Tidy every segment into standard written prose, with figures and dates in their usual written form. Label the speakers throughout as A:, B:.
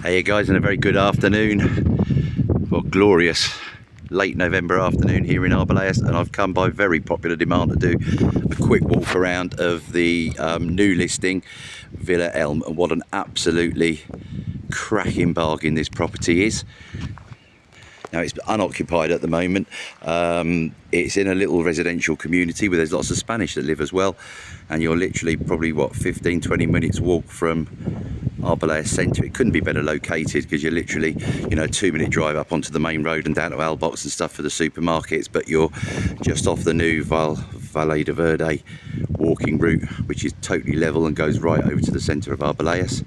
A: Hey guys, and a very good afternoon. Well, glorious late November afternoon here in Arboleas, and I've come by very popular demand to do a quick walk around of the new listing, Villa Elm, and what an absolutely cracking bargain this property is. Now, it's unoccupied at the moment. It's in a little residential community where there's lots of Spanish that live as well, and you're literally probably, what, 15-20 minutes walk from Arboleas centre. It couldn't be better located because you're literally, you know, a 2-minute drive up onto the main road and down to Albox and stuff for the supermarkets, but you're just off the new Valle de Verde walking route, which is totally level and goes right over to the centre of Arboleas.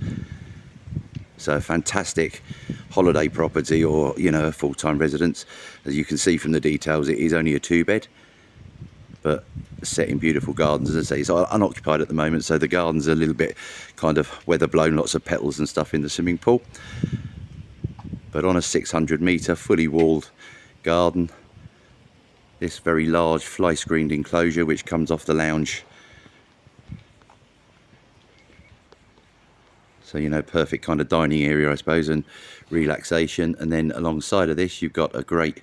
A: So a fantastic holiday property, or, you know, a full-time residence. As you can see from the details, it is only a 2-bed, but set in beautiful gardens. As I say, it's unoccupied at the moment, so the garden's a little bit kind of weather blown, lots of petals and stuff in the swimming pool. But on a 600-metre fully walled garden, this very large fly screened enclosure which comes off the lounge. So, you know, perfect kind of dining area, I suppose, and relaxation. And then alongside of this, you've got a great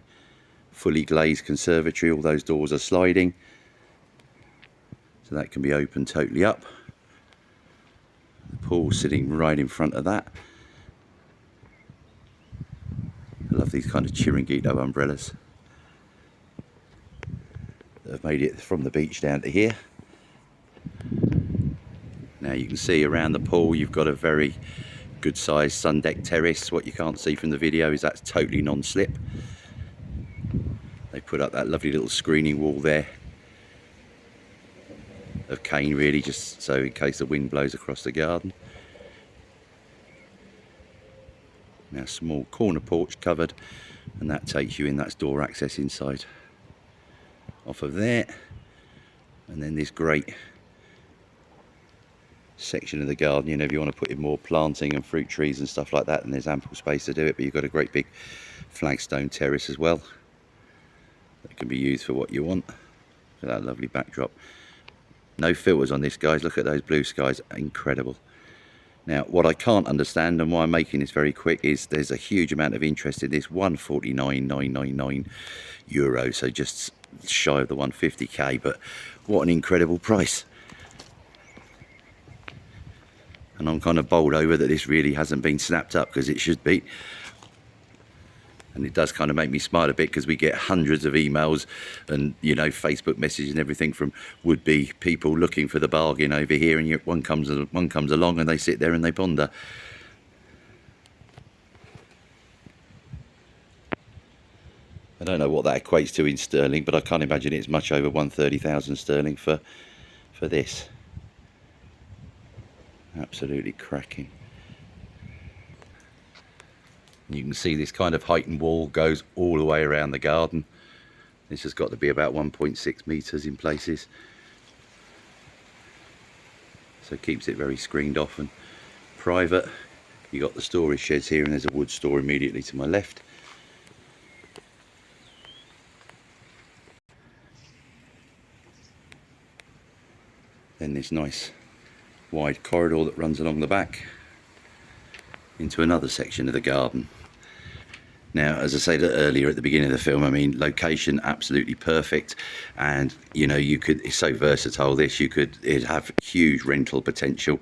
A: fully glazed conservatory. All those doors are sliding, so that can be opened totally up. The pool sitting right in front of that. I love these kind of chiringuito umbrellas that have made it from the beach down to here. Now you can see around the pool you've got a very good sized sun deck terrace. What you can't see from the video is that's totally non-slip. They put up that lovely little screening wall there of cane, really, just so in case the wind blows across the garden. Now, small corner porch covered, and that takes you in. That's door access inside off of there. And then this great section of the garden, you know, if you want to put in more planting and fruit trees and stuff like that, and there's ample space to do it. But you've got a great big flagstone terrace as well that can be used for what you want. For that lovely backdrop. No filters on this, guys. Look at those blue skies, incredible. Now, what I can't understand, and why I'm making this very quick, is there's a huge amount of interest in this. €149,999, so just shy of the 150k, but what an incredible price. And I'm kind of bowled over that this really hasn't been snapped up, because it should be. And it does kind of make me smile a bit, because we get hundreds of emails and, you know, Facebook messages and everything from would-be people looking for the bargain over here, and one comes along and they sit there and they ponder. I don't know what that equates to in sterling, but I can't imagine it's much over 130,000 sterling for this. Absolutely cracking. You can see this kind of heightened wall goes all the way around the garden. This has got to be about 1.6 metres in places. So it keeps it very screened off and private. You got the storage sheds here, and there's a wood store immediately to my left. Then this nice wide corridor that runs along the back into another section of the garden. Now, as I said earlier at the beginning of the film, I mean, location absolutely perfect, and, you know, it's so versatile. It'd have huge rental potential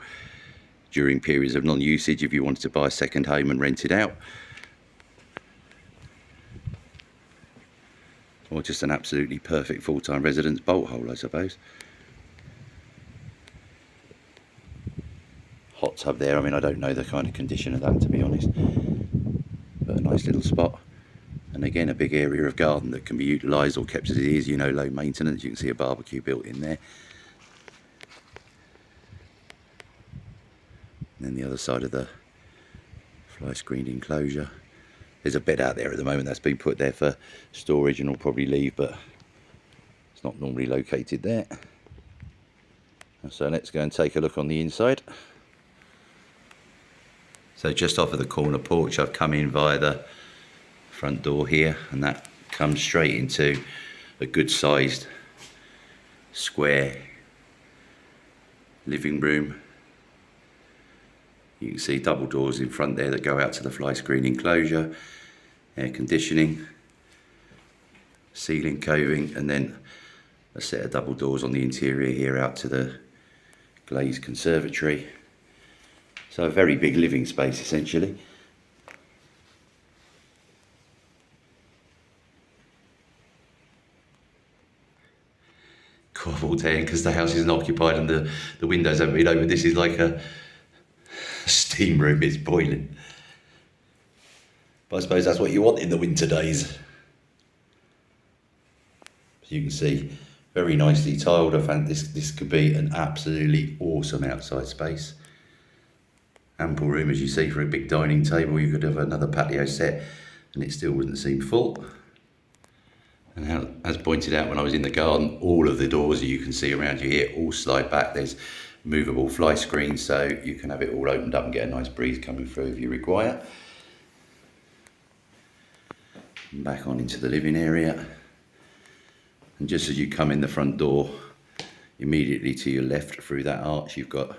A: during periods of non-usage if you wanted to buy a second home and rent it out, or just an absolutely perfect full-time residence bolt hole, I suppose. Hot tub there. I mean, I don't know the kind of condition of that, to be honest, but a nice little spot. And again, a big area of garden that can be utilised or kept as it is, you know, low maintenance. You can see a barbecue built in there. And then the other side of the fly screened enclosure, there's a bed out there at the moment that's been put there for storage and will probably leave, but it's not normally located there. So let's go and take a look on the inside. So just off of the corner porch, I've come in via the front door here, and that comes straight into a good sized square living room You can see double doors in front there that go out to the fly screen enclosure, air conditioning, ceiling coving, and then a set of double doors on the interior here out to the glazed conservatory. So a very big living space essentially. Cobbled down because the house isn't occupied and the windows haven't been opened. This is like a steam room, it's boiling. But I suppose that's what you want in the winter days. As you can see, very nicely tiled. I think this could be an absolutely awesome outside space. Ample room, as you see, for a big dining table. You could have another patio set and it still wouldn't seem full. And as pointed out when I was in the garden, all of the doors that you can see around you here all slide back. There's movable fly screens, so you can have it all opened up and get a nice breeze coming through if you require. And back on into the living area. And just as you come in the front door, immediately to your left through that arch, you've got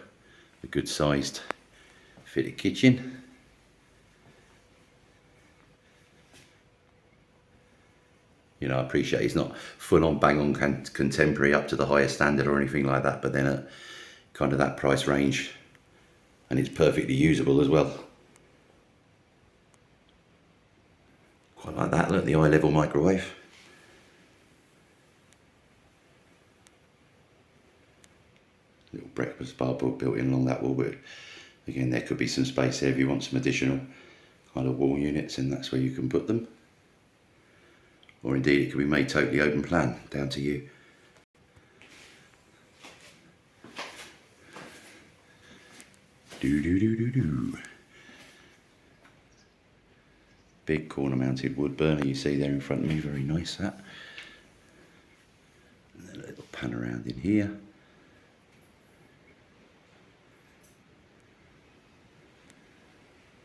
A: a good sized fitted kitchen. You know, I appreciate it's not full on bang on contemporary up to the highest standard or anything like that, but then at kind of that price range, and it's perfectly usable as well. Quite like that, look, the eye level microwave. Little breakfast bar built in along that wall, but again, there could be some space there if you want some additional kind of wall units, and that's where you can put them. Or indeed it can be made totally open plan, down to you. Big corner mounted wood burner you see there in front of me, very nice that. And then a little pan around in here.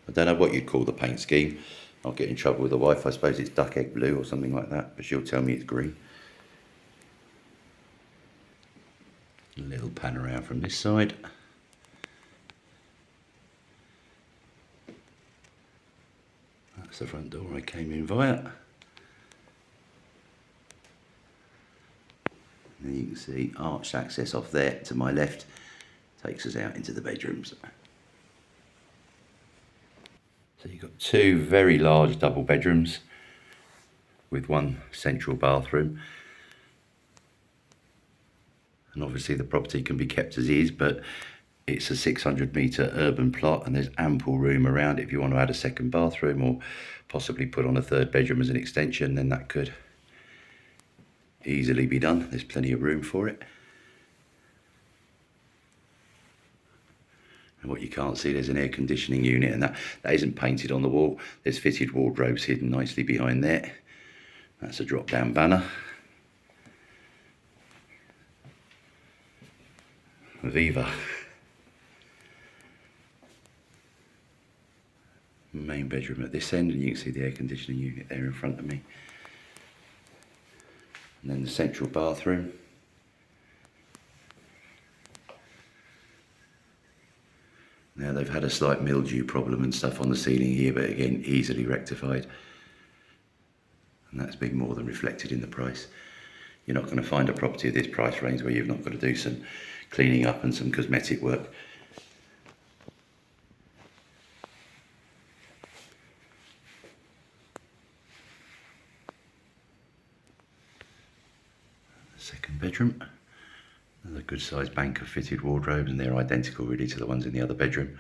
A: I don't know what you'd call the paint scheme. I'll get in trouble with the wife. I suppose it's duck egg blue or something like that, but she'll tell me it's green. A little pan around from this side. That's the front door I came in via. And then you can see arched access off there to my left takes us out into the bedrooms. So you've got two very large double bedrooms with one central bathroom. And obviously the property can be kept as is, but it's a 600-metre urban plot and there's ample room around it. If you want to add a second bathroom or possibly put on a third bedroom as an extension, then that could easily be done. There's plenty of room for it. And what you can't see, there's an air conditioning unit, and that isn't painted on the wall. There's fitted wardrobes hidden nicely behind there. That's a drop down banner. Viva. Main bedroom at this end, and you can see the air conditioning unit there in front of me. And then the central bathroom. Now they've had a slight mildew problem and stuff on the ceiling here, but again, easily rectified. And that's been more than reflected in the price. You're not going to find a property of this price range where you've not got to do some cleaning up and some cosmetic work. Second bedroom. Another good sized bank of fitted wardrobes, and they're identical really to the ones in the other bedroom.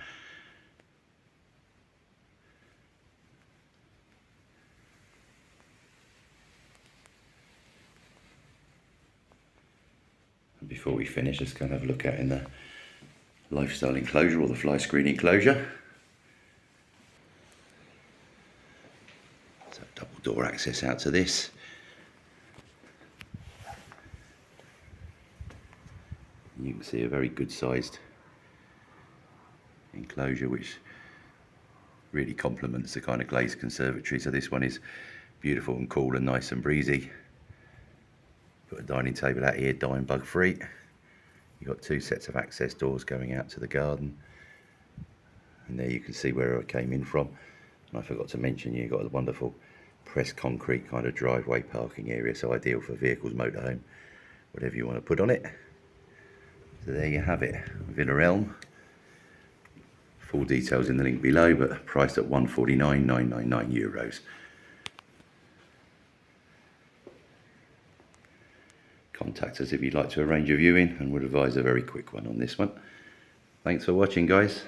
A: And before we finish, let's go and have a look out in the lifestyle enclosure or the fly screen enclosure. So double door access out to this. You can see a very good sized enclosure which really complements the kind of glazed conservatory. So this one is beautiful and cool and nice and breezy. Got a dining table out here, dime bug free. You've got two sets of access doors going out to the garden. And there you can see where I came in from. And I forgot to mention, you've got a wonderful pressed concrete kind of driveway parking area, so ideal for vehicles, motorhome, whatever you want to put on it. So there you have it, Villa Elm. Full details in the link below, but priced at €149,999. Contact us if you'd like to arrange a viewing, and would advise a very quick one on this one. Thanks for watching, guys.